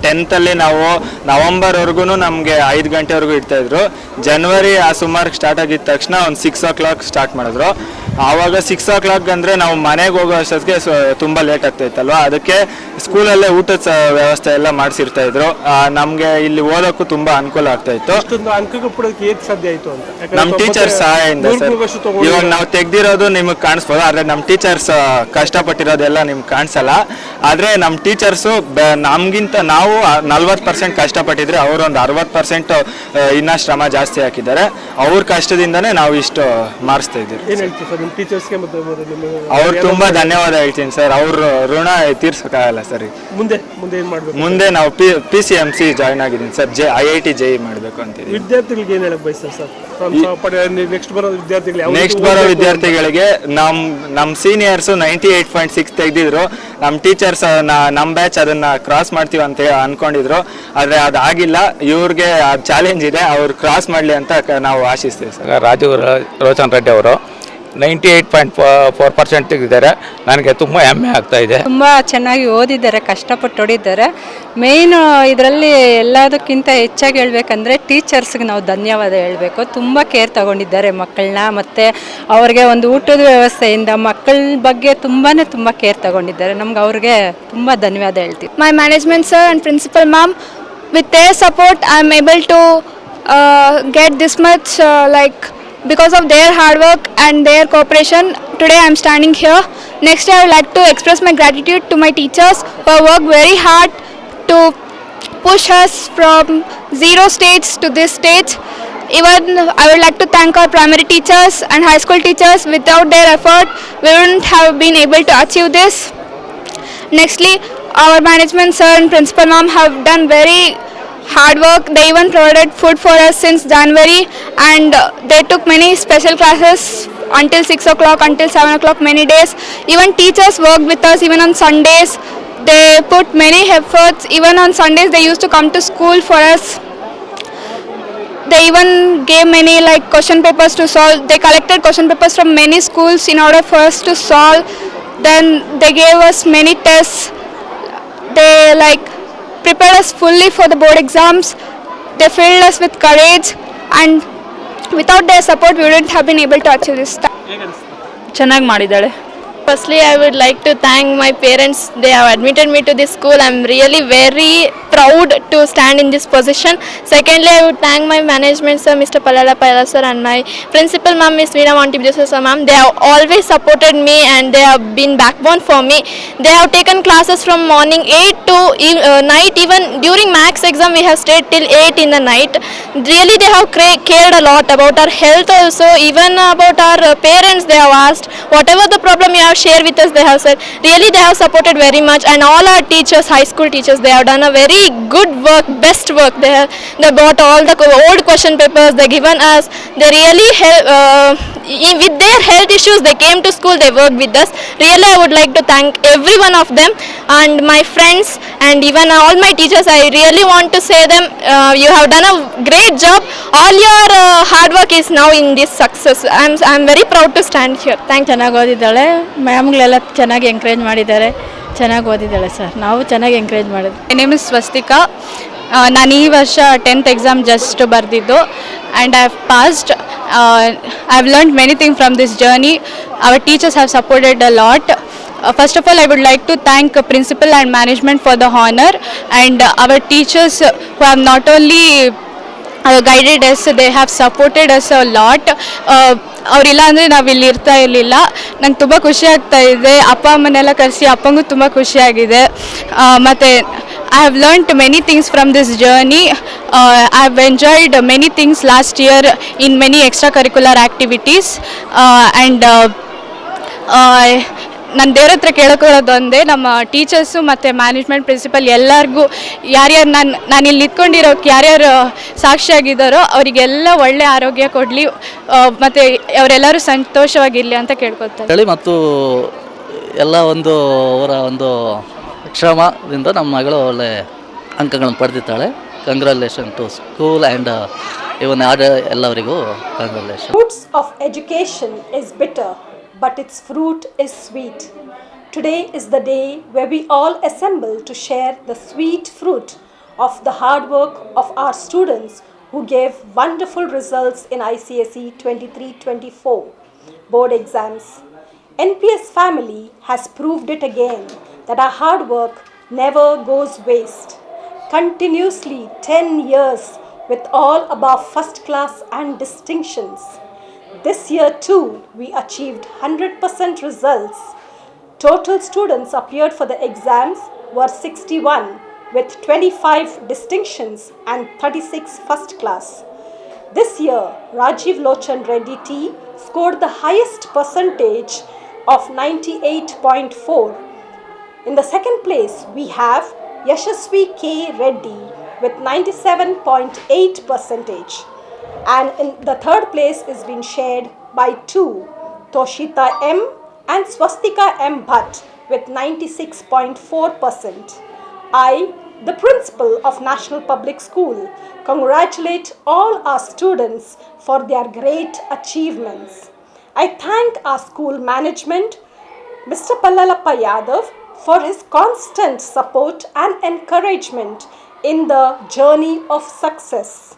10th ನಾವು ನವೆಂಬರ್ವರೆಗೂ ನಮಗೆ 5 ಗಂಟೆವರೆಗೂ ಇಡ್ತಾಯಿದ್ರು. ಜನವರಿ ಆ ಸುಮಾರು ಸ್ಟಾರ್ಟ್ ಆಗಿದ ತಕ್ಷಣ ಒಂದು 6 o'clock ಸ್ಟಾರ್ಟ್ ಮಾಡಿದ್ರು. ಆವಾಗ 6 o'clock ಅಂದರೆ ನಾವು ಮನೆಗೆ ಹೋಗೋ ಅಷ್ಟೊತ್ತಿಗೆ ತುಂಬ ಲೇಟ್ ಆಗ್ತಾಯಿತ್ತಲ್ವ, ಅದಕ್ಕೆ ಸ್ಕೂಲಲ್ಲೇ ಊಟದ ವ್ಯವಸ್ಥೆ ಎಲ್ಲ ಮಾಡಿಸಿರ್ತಾಯಿದ್ರು. ನಮಗೆ ಇಲ್ಲಿ ಓದೋಕ್ಕೂ ತುಂಬ ಅನುಕೂಲ ಆಗ್ತಾಯಿತ್ತು. ನಮ್ಮ ಟೀಚರ್ಸ್ ಸಹಾಯದಿಂದ ಸರ್. ಇವಾಗ ನಾವು ತೆಗ್ದಿರೋದು ನಿಮಗೆ ಕಾಣಿಸ್ಬೋದು, ಆದರೆ ನಮ್ಮ ಟೀಚರ್ಸ್ ಕಷ್ಟಪಟ್ಟಿರೋದೆಲ್ಲ ನಿಮ್ಗೆ ಕಾಣಿಸಲ್ಲ. ಆದರೆ ನಮ್ಮ ಟೀಚರ್ಸು ನಮಗಿಂತ ನಾವು 40% ಕಷ್ಟಪಟ್ಟಿದ್ರೆ ಅವರೊಂದು 60% ಇನ್ನೂ ಶ್ರಮ ಜಾಸ್ತಿ ಹಾಕಿದ್ದಾರೆ. ಅವ್ರ ಕಷ್ಟದಿಂದನೇ ನಾವು ಇಷ್ಟು ಮಾಡಿಸ್ತಾ ಇದ್ದೀವಿ. ಅವ್ರು ತುಂಬಾ ಧನ್ಯವಾದ ಹೇಳ್ತೀನಿ ಸರ್. ಅವ್ರ ಋಣ ತೀರ್ಸೋಕ್ಕಾಗಲ್ಲ ಸರ್. ಮುಂದೆ ನಾವು PCMC ಜಾಯ್ನ್ ಆಗಿದ್ದೀನಿ ಸರ್. IIT JEE ಮಾಡಬೇಕು ಅಂತಿದ್ದೀವಿ. ವಿದ್ಯಾರ್ಥಿಗಳಿಗೆ ಏನು ಹೇಳಕ್ ಬಯಸ್ತಾರೆ ಸರ್? ನೆಕ್ಸ್ಟ್ ಬರೋ ವಿದ್ಯಾರ್ಥಿಗಳಿಗೆ ನಮ್ಮ ಸೀನಿಯರ್ಸ್ 98.6 ತೆಗೆದಿದ್ರು. ನಮ್ಮ ಟೀಚರ್ಸ್ ನಮ್ಮ ಬ್ಯಾಚ್ ಅದನ್ನ ಕ್ರಾಸ್ ಮಾಡ್ತೀವಿ ಅಂತ ಅನ್ಕೊಂಡಿದ್ರು, ಆದರೆ ಅದಾಗಿಲ್ಲ. ಇವ್ರಿಗೆ ಚಾಲೆಂಜ್ ಇದೆ, ಅವ್ರು ಕ್ರಾಸ್ ಮಾಡಲಿ ಅಂತ ನಾವು ಆಶಿಸ್ತೀವಿ ಸರ್. ರಾಜು ರೋಚನ್ ರೆಡ್ಡಿ ಅವರು 98.4% ತೆಗೆದಿದ್ದಾರೆ. ನನಗೆ ತುಂಬ ಹೆಮ್ಮೆ ಆಗ್ತಾ ಇದೆ. ತುಂಬ ಚೆನ್ನಾಗಿ ಓದಿದ್ದಾರೆ, ಕಷ್ಟಪಟ್ಟು ಓದಿದ್ದಾರೆ. ಮೇಯ್ನು ಇದರಲ್ಲಿ ಎಲ್ಲದಕ್ಕಿಂತ ಹೆಚ್ಚಾಗಿ ಹೇಳ್ಬೇಕಂದ್ರೆ ಟೀಚರ್ಸ್ಗೆ ನಾವು ಧನ್ಯವಾದ ಹೇಳಬೇಕು. ತುಂಬ ಕೇರ್ ತಗೊಂಡಿದ್ದಾರೆ ಮಕ್ಕಳನ್ನ, ಮತ್ತು ಅವ್ರಿಗೆ ಒಂದು ಊಟದ ವ್ಯವಸ್ಥೆಯಿಂದ ಮಕ್ಕಳ ಬಗ್ಗೆ ತುಂಬ ಕೇರ್ ತಗೊಂಡಿದ್ದಾರೆ. ನಮ್ಗೆ ಅವ್ರಿಗೆ ತುಂಬ ಧನ್ಯವಾದ ಹೇಳ್ತೀವಿ. My management sir and principal ma'am, with their support I am able to get this much because of their hard work and their cooperation, today I am standing here. Next I would like to express my gratitude to my teachers who have worked very hard to push us from 0 stage to this stage. Even I would like to thank our primary teachers and high school teachers. Without their effort we wouldn't have been able to achieve this. Nextly, our management sir and principal ma'am have done very hard work. They even provided food for us since January, and they took many special classes until 6 o'clock, until 7 o'clock many days. Even teachers worked with us even on Sundays. They put many efforts. Even on Sundays they used to come to school for us. They even gave many question papers to solve. They collected question papers from many schools in order for us to solve. Then they gave us many tests. They prepared us fully for the board exams. They filled us with courage, and without their support we wouldn't have been able to achieve this. ಚೆನ್ನಾಗಿ ಮಾಡಿದ್ದಾಳೆ. Firstly, I would like to thank my parents. They have admitted me to this school. I'm really very proud to stand in this position. Secondly, I would thank my management sir, Mr. Palala Payala sir, and my principal ma'am, Miss Veena Montibidesa sir ma'am. They have always supported me and they have been backbone for me. They have taken classes from morning 8 to night. Even during max exam we have stayed till 8 in the night. Really they have cared a lot about our health also. Even about our parents they have asked. Whatever the problem you have share with us, they have said. Really they have supported very much. And all our teachers, high school teachers, they have done a very good work, best work. They bought all the old question papers they given us. They really with their health issues they came to school, they worked with us. Really I would like to thank every one of them and my friends and even all my teachers. I really want to say them, you have done a great job. All your hard work is now in this success. I'm very proud to stand here. Thank you. ಚೆನ್ನಾಗಿ ಓದಿದ್ದಾಳೆ. ಮ್ಯಾಮ್ಗಳೆಲ್ಲ ಚೆನ್ನಾಗಿ encourage ಮಾಡಿದ್ದಾರೆ. ಚೆನ್ನಾಗಿ ಓದಿದ್ದಾಳೆ sir. ನಾವು ಚೆನ್ನಾಗಿ encourage ಮಾಡಿದ್ವಿ. My name is Swastika. ನಾನು ಈ ವರ್ಷ 10th ಎಕ್ಸಾಮ್ ಜಸ್ಟ್ ಬರೆದಿದ್ದು and I have passed. I have learned many thing from this journey. Hour teachers have supported a lot. First of all, I would like to thank principal and management for the honor, and our teachers who have not only guided us, they have supported us a lot. ಅವರಿಲ್ಲ ಅಂದರೆ ನಾವು ಇಲ್ಲಿ ಇರ್ತಾ ಇರಲಿಲ್ಲ. ನಂಗೆ ತುಂಬ ಖುಷಿ ಆಗ್ತಾ ಇದೆ. ಅಪ್ಪ ಅಮ್ಮನೆಲ್ಲ ಕರೆಸಿ ಅಪ್ಪಂಗೂ ತುಂಬ ಖುಷಿಯಾಗಿದೆ. ಮತ್ತು I have learnt many things from this journey. I have enjoyed many things last year in many extracurricular activities, and ನಾನು ದೇವ್ರ ಹತ್ರ ಕೇಳ್ಕೊಳ್ಳೋದು ಒಂದೇ, ನಮ್ಮ ಟೀಚರ್ಸು ಮತ್ತು ಮ್ಯಾನೇಜ್ಮೆಂಟ್ ಪ್ರಿನ್ಸಿಪಲ್ ಎಲ್ಲರಿಗೂ ಯಾರ್ಯಾರು ನಾನು ಇಲ್ಲಿ ನಿಂತ್ಕೊಂಡಿರೋಕ್ಕೆ ಯಾರ್ಯಾರು ಸಾಕ್ಷಿಯಾಗಿದ್ದಾರೋ ಅವರಿಗೆಲ್ಲ ಒಳ್ಳೆ ಆರೋಗ್ಯ ಕೊಡಲಿ ಮತ್ತು ಅವರೆಲ್ಲರೂ ಸಂತೋಷವಾಗಿರಲಿ ಅಂತ ಕೇಳ್ಕೊತಾರೆ ಹೇಳಿ. ಮತ್ತು ಎಲ್ಲ ಅವರ ಶ್ರಮದಿಂದ ನಮ್ಮ ಮಗಳು ಒಳ್ಳೆ ಅಂಕಗಳನ್ನು ಪಡೆದಿದ್ದಾಳೆ. Congratulation to school and even ಎಲ್ಲರಿಗೂ congratulation. Fruits of education is bitter, but its fruit is sweet. Today is the day where we all assemble to share the sweet fruit of the hard work of our students who gave wonderful results in ICSE 23-24 board exams. NPS family has proved it again that our hard work never goes waste. Continuously 10 years with all above first class and distinctions. This year too, we achieved 100% results. Total students appeared for the exams were 61 with 25 distinctions and 36 first class. This year, Rajiv Lochan Reddy T scored the highest percentage of 98.4. In the second place, we have Yashasvi K. Reddy with 97.8%. And in the third place is being shared by two, Toshita M. and Swastika M. Bhatt with 96.4%. I, the principal of National Public School, congratulate all our students for their great achievements. I thank our school management, Mr. Pallalappa Yadav, for his constant support and encouragement in the journey of success.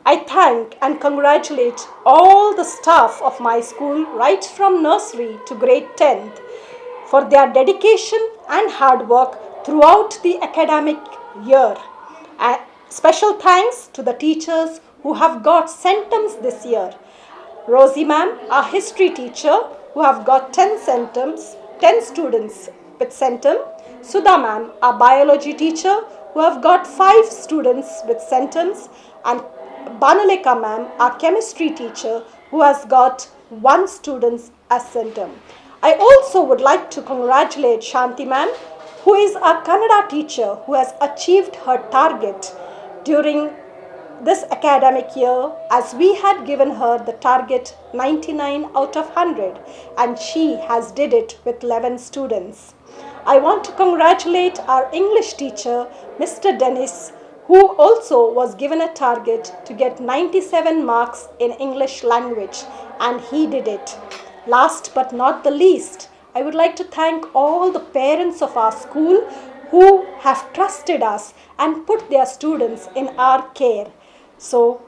I thank and congratulate all the staff of my school right from nursery to grade 10th for their dedication and hard work throughout the academic year. Special thanks to the teachers who have got centums this year. Rosie ma'am, our history teacher, who have got 10 centums, 10 students with centum. Sudha ma'am, our biology teacher, who have got 5 students with centums, and Banaleka ma'am, our chemistry teacher, who has got 1 student as centum. I also would like to congratulate Shanti ma'am, who is our Kannada teacher who has achieved her target during this academic year, as we had given her the target 99 out of 100 and she has did it with 11 students. I want to congratulate our English teacher, Mr. Dennis, who also was given a target to get 97 marks in English language, and he did it. Last but not the least, I would like to thank all the parents of our school who have trusted us and put their students in our care. So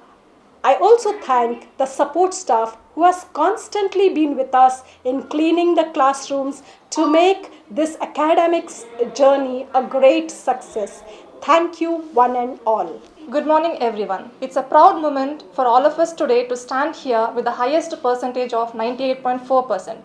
I also thank the support staff who has constantly been with us in cleaning the classrooms to make this academic journey a great success. Thank you one and all. Good morning everyone. It's a proud moment for all of us today to stand here with the highest percentage of 98.4%.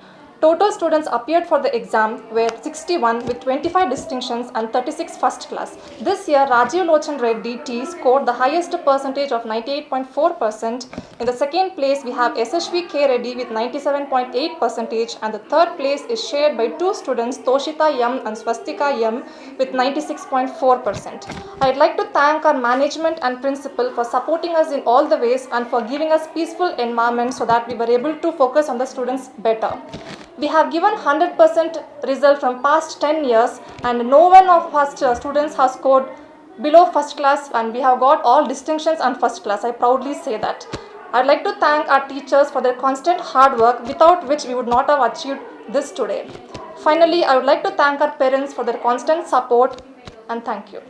Total students appeared for the exam were 61 with 25 distinctions and 36 first class. This year, Rajiv Lochan Reddy T scored the highest percentage of 98.4%. In the second place, we have SHV K. Reddy with 97.8%, and the third place is shared by 2 students, Toshita M. and Swastika M. with 96.4%. I'd like to thank our management and principal for supporting us in all the ways and for giving us peaceful environment so that we were able to focus on the students better. We have given 100% result from past 10 years, and no one of our students has scored below first class, and we have got all distinctions and first class. I proudly say that. I'd like to thank our teachers for their constant hard work, without which we would not have achieved this today. Finally, I would like to thank our parents for their constant support, and thank you.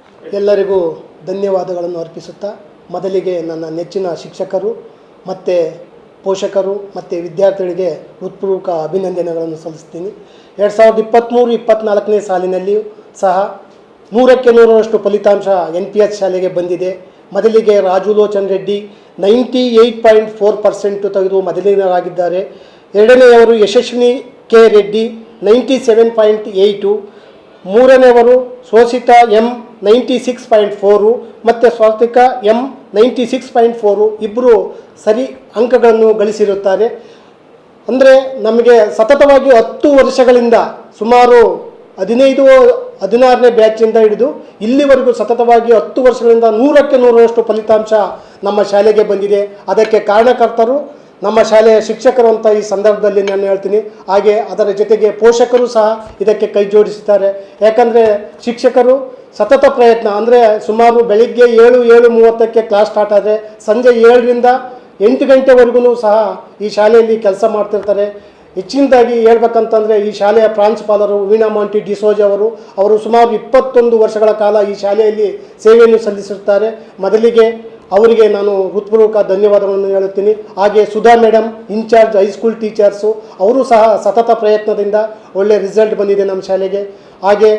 ಎಲ್ಲರಿಗೂ ಧನ್ಯವಾದಗಳನ್ನು ಅರ್ಪಿಸುತ್ತಾ, ಮೊದಲಿಗೆ ನನ್ನ ನೆಚ್ಚಿನ ಶಿಕ್ಷಕರು ಮತ್ತು ಪೋಷಕರು ಮತ್ತು ವಿದ್ಯಾರ್ಥಿಗಳಿಗೆ ಹೃತ್ಪೂರ್ವಕ ಅಭಿನಂದನೆಗಳನ್ನು ಸಲ್ಲಿಸ್ತೀನಿ. 2023-24ನೇ ಸಾಲಿನಲ್ಲಿಯೂ ಸಹ 100ಕ್ಕೆ 100ರಷ್ಟು ಫಲಿತಾಂಶ NPS ಶಾಲೆಗೆ ಬಂದಿದೆ. ಮೊದಲಿಗೆ ರಾಜು ಲೋಚನ್ ರೆಡ್ಡಿ 98.4% ತೆಗೆದು ಮೊದಲಿನರಾಗಿದ್ದಾರೆ. ಎರಡನೆಯವರು ಯಶಸ್ವಿನಿ ಕೆ ರೆಡ್ಡಿ 97.8, ಮೂರನೆಯವರು ಸ್ವಸಿತಾ ಎಂ 96.4 ಮತ್ತು ಸ್ವಾತಿಕಾ ಎಂ 96.4 ಇಬ್ಬರು ಸರಿ ಅಂಕಗಳನ್ನು ಗಳಿಸಿರುತ್ತಾರೆ. ಅಂದರೆ ನಮಗೆ ಸತತವಾಗಿ 10 ವರ್ಷಗಳಿಂದ ಸುಮಾರು 15-16ನೇ ಬ್ಯಾಚಿಂದ ಹಿಡಿದು ಇಲ್ಲಿವರೆಗೂ ಸತತವಾಗಿ 10 ವರ್ಷಗಳಿಂದ 100ಕ್ಕೆ 100ರಷ್ಟು ಫಲಿತಾಂಶ ನಮ್ಮ ಶಾಲೆಗೆ ಬಂದಿದೆ. ಅದಕ್ಕೆ ಕಾರಣಕರ್ತರು ನಮ್ಮ ಶಾಲೆಯ ಶಿಕ್ಷಕರು ಅಂತ ಈ ಸಂದರ್ಭದಲ್ಲಿ ನಾನು ಹೇಳ್ತೀನಿ. ಹಾಗೆ ಅದರ ಜೊತೆಗೆ ಪೋಷಕರು ಸಹ ಇದಕ್ಕೆ ಕೈ ಜೋಡಿಸುತ್ತಾರೆ. ಯಾಕಂದರೆ ಶಿಕ್ಷಕರು ಸತತ ಪ್ರಯತ್ನ, ಅಂದರೆ ಸುಮಾರು ಬೆಳಿಗ್ಗೆ 7:30ಕ್ಕೆ ಕ್ಲಾಸ್ ಸ್ಟಾರ್ಟ್ ಆದರೆ ಸಂಜೆ 7ರಿಂದ 8 ಗಂಟೆವರೆಗೂ ಸಹ ಈ ಶಾಲೆಯಲ್ಲಿ ಕೆಲಸ ಮಾಡ್ತಿರ್ತಾರೆ. ಹೆಚ್ಚಿನದಾಗಿ ಹೇಳ್ಬೇಕಂತಂದರೆ ಈ ಶಾಲೆಯ ಪ್ರಾಂಶುಪಾಲರು ವೀಣಾ ಮಾಂಟಿ ಡಿಸೋಜ್ ಅವರು ಸುಮಾರು 21 ವರ್ಷಗಳ ಕಾಲ ಈ ಶಾಲೆಯಲ್ಲಿ ಸೇವೆಯನ್ನು ಸಲ್ಲಿಸುತ್ತಾರೆ. ಮೊದಲಿಗೆ ಅವರಿಗೆ ನಾನು ಹೃತ್ಪೂರ್ವಕ ಧನ್ಯವಾದಗಳನ್ನು ಹೇಳುತ್ತೀನಿ. ಹಾಗೆ Sudha madam in charge high school teachers, ಅವರು ಸಹ ಸತತ ಪ್ರಯತ್ನದಿಂದ ಒಳ್ಳೆಯ ರಿಸಲ್ಟ್ ಬಂದಿದೆ ನಮ್ಮ ಶಾಲೆಗೆ. ಹಾಗೆ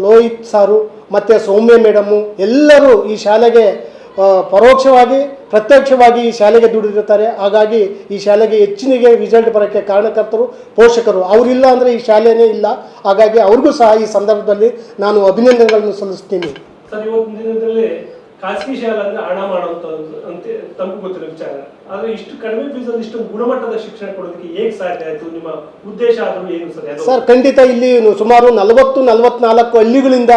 ಲೋಹಿತ್ ಸಾರು ಮತ್ತು ಸೌಮ್ಯ ಮೇಡಮ್ಮು ಎಲ್ಲರೂ ಈ ಶಾಲೆಗೆ ಪರೋಕ್ಷವಾಗಿ ಪ್ರತ್ಯಕ್ಷವಾಗಿ ಈ ಶಾಲೆಗೆ ದುಡಿದಿರ್ತಾರೆ. ಹಾಗಾಗಿ ಈ ಶಾಲೆಗೆ ಹೆಚ್ಚಿನಿಗೆ ರಿಸಲ್ಟ್ ಬರೋಕ್ಕೆ ಕಾರಣಕರ್ತರು ಪೋಷಕರು. ಅವರಿಲ್ಲ ಅಂದರೆ ಈ ಶಾಲೆಯೇ ಇಲ್ಲ. ಹಾಗಾಗಿ ಅವ್ರಿಗೂ ಸಹ ಈ ಸಂದರ್ಭದಲ್ಲಿ ನಾನು ಅಭಿನಂದನೆಗಳನ್ನು ಸಲ್ಲಿಸ್ತೀನಿ. ಸರ್, ಇವತ್ತಿನ ದಿನದಲ್ಲಿ ಖಾಸಗಿ ಶಾಲೆ ಅಂದ್ರೆ ಹಣ ಮಾಡುವಂತ ಅಂತ ತಮಗೂ ಗೊತ್ತಿರೋ ವಿಚಾರ. ಆದ್ರೆ ಇಷ್ಟು ಕಡಿಮೆ ಫೀಸಲ್ಲಿ ಇಷ್ಟು ಗುಣಮಟ್ಟದ ಶಿಕ್ಷಣ ಕೊಡೋದಕ್ಕೆ ಹೇಗೆ ಸಾಧ್ಯ ಆಯಿತು? ನಿಮ್ಮ ಉದ್ದೇಶ ಆದರೂ ಏನು ಸರ್? ಖಂಡಿತ ಇಲ್ಲಿ ಸುಮಾರು 40-44 ಹಳ್ಳಿಗಳಿಂದ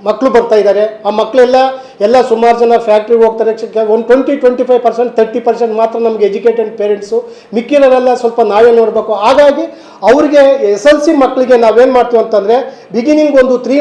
ಮಕ್ಕಳು ಬರ್ತಾ ಇದ್ದಾರೆ. ಆ ಮಕ್ಕಳೆಲ್ಲ ಸುಮಾರು ಜನ ಫ್ಯಾಕ್ಟ್ರಿಗೆ ಹೋಗ್ತಾರೆ. ಒಂದು 20-25%, 30% ಮಾತ್ರ ನಮಗೆ ಎಜುಕೇಟೆಡ್ ಪೇರೆಂಟ್ಸು, ಮಿಕ್ಕಿರೋರೆಲ್ಲ ಸ್ವಲ್ಪ ನಾವೇ ನೋಡಬೇಕು. ಹಾಗಾಗಿ ಅವ್ರಿಗೆ SLC ಮಕ್ಕಳಿಗೆ ನಾವೇನು ಮಾಡ್ತೀವಿ ಅಂತಂದರೆ ಬಿಗಿನಿಂಗ್ ಒಂದು 3